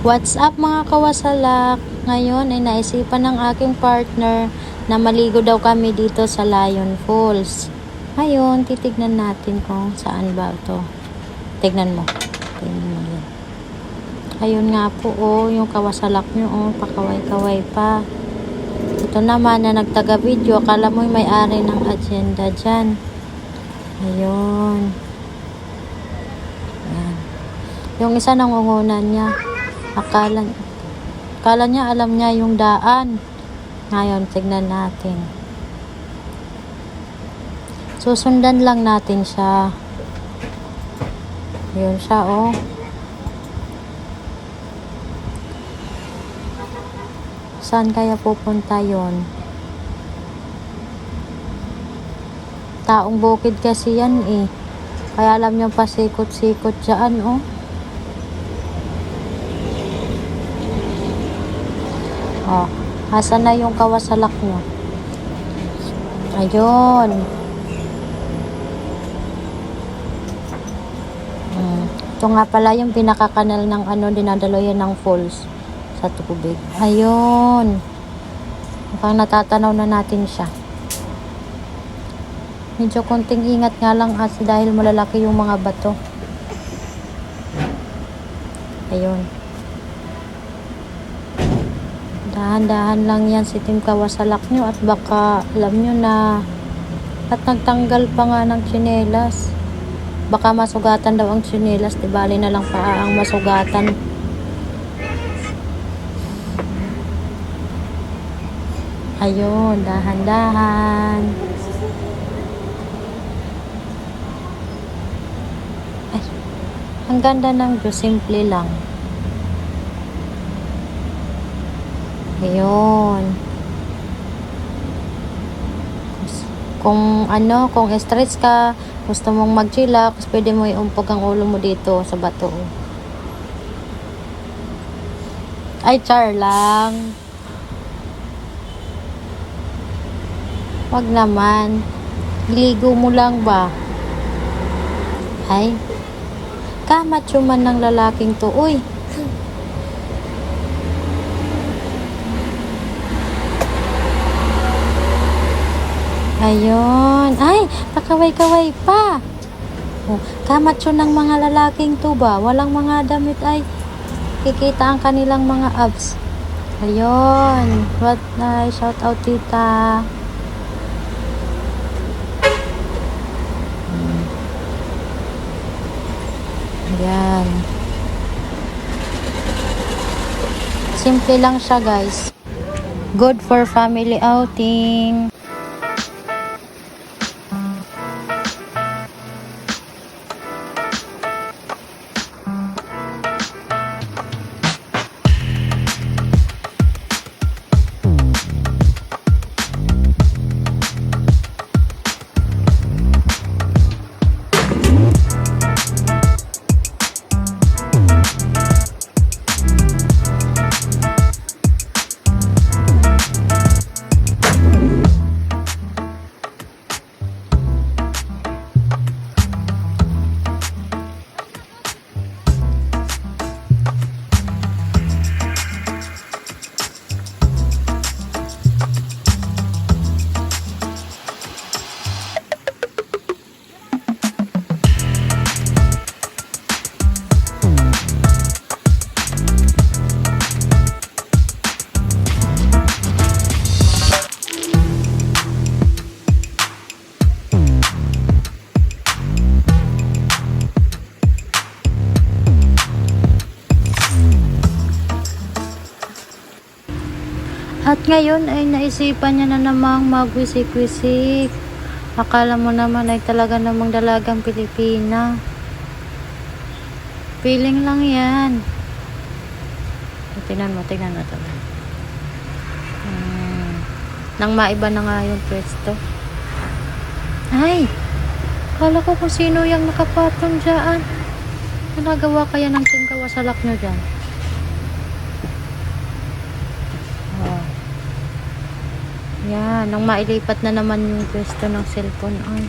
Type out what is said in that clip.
What's up mga kawasalak? Ngayon ay naisipan ng aking partner na maligo daw kami dito sa Lion Falls. Ngayon, titignan natin kung saan ba ito. Tignan mo. Tignan mo yan. Ayun nga po, yung kawasalak nyo, pakaway-kaway pa. Ito naman na nagtaga-video, akala mo yung may-ari ng agenda dyan. Ayun. Yan. Yung isa nangungunan niya. Akala niya alam niya yung daan. Ngayon, tignan natin. Susundan lang natin siya. Yun siya, Saan kaya pupunta yon? Taong bukid kasi yan Kaya alam niyo pasikot-sikot dyan, Asan na yung kawasalak nyo? Ayun. Ito nga pala yung pinakakanal ng dinadalo yan ng falls sa tubig. Ayun. Mukhang natatanaw na natin siya. Medyo konting ingat nga lang kasi dahil malalaki yung mga bato. Ayun. Dahan-dahan lang yan si Team Kawasalak nyo at baka alam nyo na at nagtanggal pa nga ng tsinelas. Baka masugatan daw ang tsinelas, di bali na lang pa ang masugatan. Ayun, dahan-dahan. Ay, ang ganda ng Diyos, simple lang. Ayun. Kung stress ka, gusto mong mag-chillax, pwede mo iumpog ang ulo mo dito sa bato. Ay, char lang. Wag naman. Ligo mo lang ba? Ay, kamacho man ng lalaking to. Uy. Ayun. Ay, pakaway-kaway pa. Kamacho ng mga lalaking to ba? Walang mga damit ay kikita ang kanilang mga abs. Ayun. Shout out tita. Ayan. Simple lang siya, guys. Good for family outing. At ngayon ay naisipan niya na namang magwisik-wisik. Akala mo naman ay talaga namang dalagang Pilipina. Feeling lang yan. Tingnan mo ito. Nang maiba na nga yung pwesto. Ay! Kala ko kung sino yung nakapatong dyan. Nagawa kaya ng Team Kawasalak nyo dyan? Yan, nang mailipat na naman yung pwesto ng cellphone. Ay.